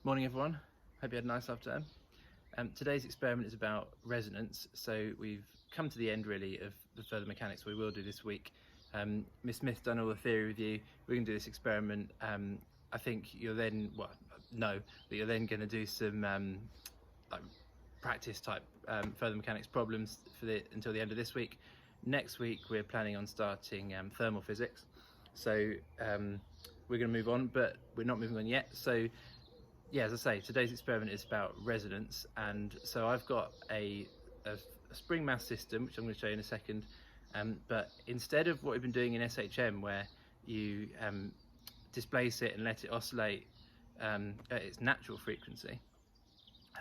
Morning everyone, hope you had a nice afternoon. Today's experiment is about resonance, so we've come to the end really of the further mechanics we will do this week. Miss Smith's done all the theory with you, we're going to do this experiment. I think you're then, but you're then going to do some like practice type further mechanics problems until the end of this week. Next week we're planning on starting thermal physics, so we're going to move on, but we're not moving on yet. So yeah, as I say, today's experiment is about resonance, and so I've got a spring mass system, which I'm going to show you in a second, but instead of what we've been doing in SHM, where you displace it and let it oscillate at its natural frequency,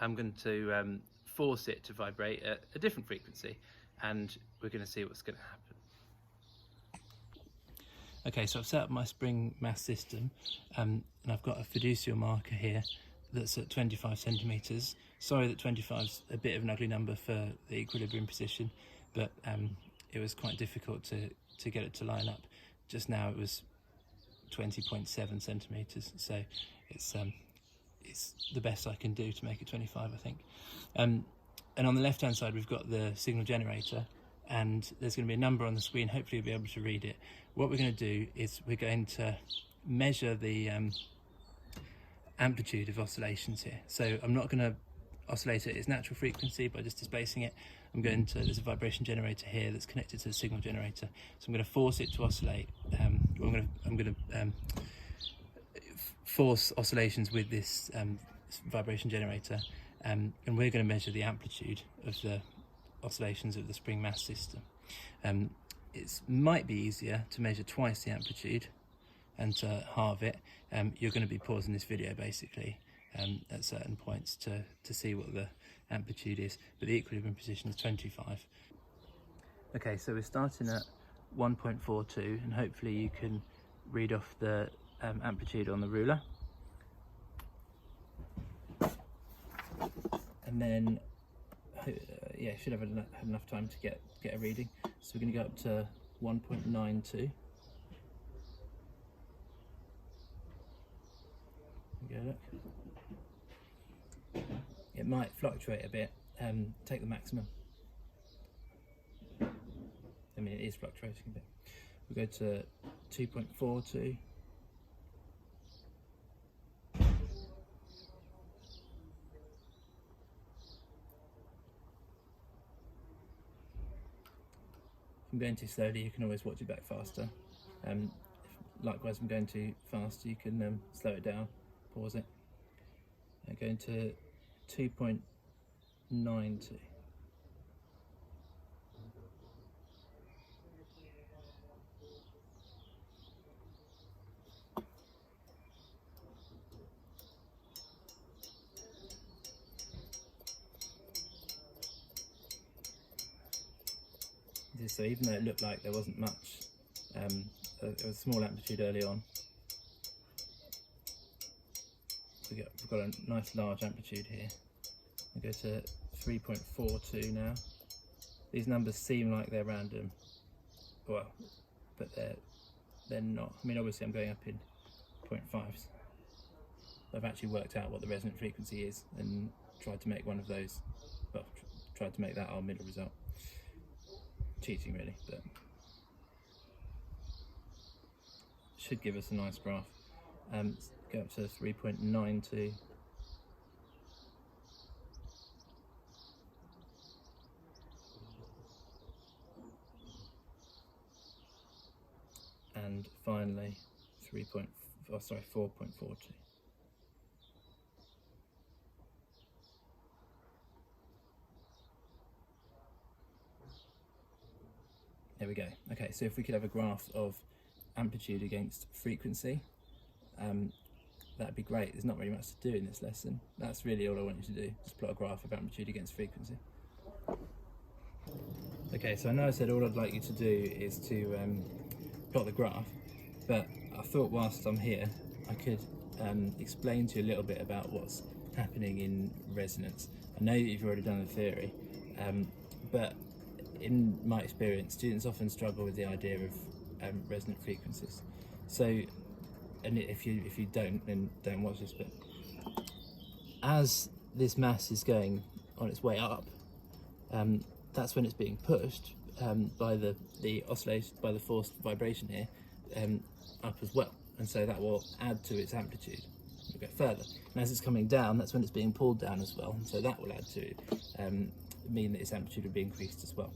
I'm going to force it to vibrate at a different frequency, and we're going to see what's going to happen. Okay, so I've set up my spring mass system, and I've got a fiducial marker here that's at 25 centimetres. Sorry that 25 is a bit of an ugly number for the equilibrium position, but it was quite difficult to get it to line up. Just now it was 20.7 centimetres, so it's the best I can do to make it 25, I think. And on the left hand side we've got the signal generator, and there's going to be a number on the screen. Hopefully you'll be able to read it. What we're going to do is we're going to measure the amplitude of oscillations here. So I'm not going to oscillate at its natural frequency by just displacing it. There's a vibration generator here that's connected to the signal generator, so I'm going to force it to oscillate. I'm going to force oscillations with this vibration generator, and we're going to measure the amplitude of the oscillations of the spring mass system. It might be easier to measure twice the amplitude and to halve it. You're going to be pausing this video basically at certain points to see what the amplitude is, but the equilibrium position is 25. Okay, so we're starting at 1.42, and hopefully you can read off the amplitude on the ruler. And then yeah, should have enough time to get a reading. So we're going to go up to 1.92. Go look. It might fluctuate a bit. Take the maximum. I mean, it is fluctuating a bit. We'll go to 2.42. If I'm going too slowly, you can always watch it back faster. Likewise, if I'm going too fast, you can slow it down, pause it. I'm going to 2.92. So even though it looked like there wasn't much, it was a small amplitude early on, we've got a nice large amplitude here. We go to 3.42 now. These numbers seem like they're random, well, but they're not. I mean, obviously I'm going up in 0.5s. I've actually worked out what the resonant frequency is and tried to make one of those, well, tried to make that our middle result. Cheating really, but should give us a nice graph. Go up to 3.92. And finally 4.42. There we go. Okay, so if we could have a graph of amplitude against frequency, that'd be great. There's not really much to do in this lesson. That's really all I want you to do, just plot a graph of amplitude against frequency. Okay, so I know I said all I'd like you to do is to plot the graph, but I thought whilst I'm here, I could explain to you a little bit about what's happening in resonance. I know that you've already done the theory, but in my experience, students often struggle with the idea of resonant frequencies. So, and if you don't, then don't watch this, but as this mass is going on its way up, that's when it's being pushed by the oscillation, by the forced vibration here, up as well, and so that will add to its amplitude. We'll go further, and as it's coming down, that's when it's being pulled down as well, and so that will add to mean that its amplitude will be increased as well.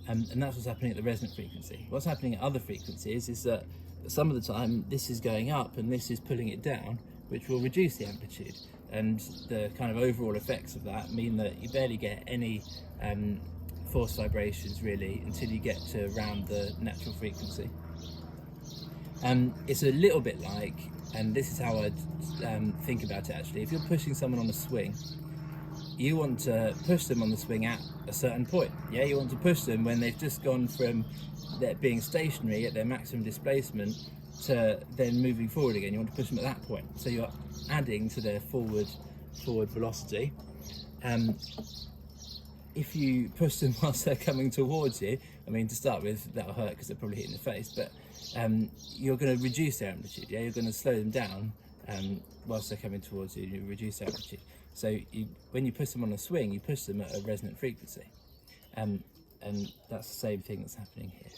And that's what's happening at the resonant frequency. What's happening at other frequencies is that some of the time this is going up and this is pulling it down, which will reduce the amplitude, and the kind of overall effects of that mean that you barely get any forced vibrations really until you get to around the natural frequency. It's a little bit like, and this is how I'd think about it actually, if you're pushing someone on a swing, you want to push them on the swing at a certain point. Yeah, you want to push them when they've just gone from being stationary at their maximum displacement to then moving forward again. You want to push them at that point. So you're adding to their forward velocity. If you push them whilst they're coming towards you, I mean, to start with, that'll hurt because they're probably hitting the face, but you're going to reduce their amplitude. Yeah, you're going to slow them down whilst they're coming towards you, and you reduce their amplitude. So when you push them on a swing, you push them at a resonant frequency, and that's the same thing that's happening here.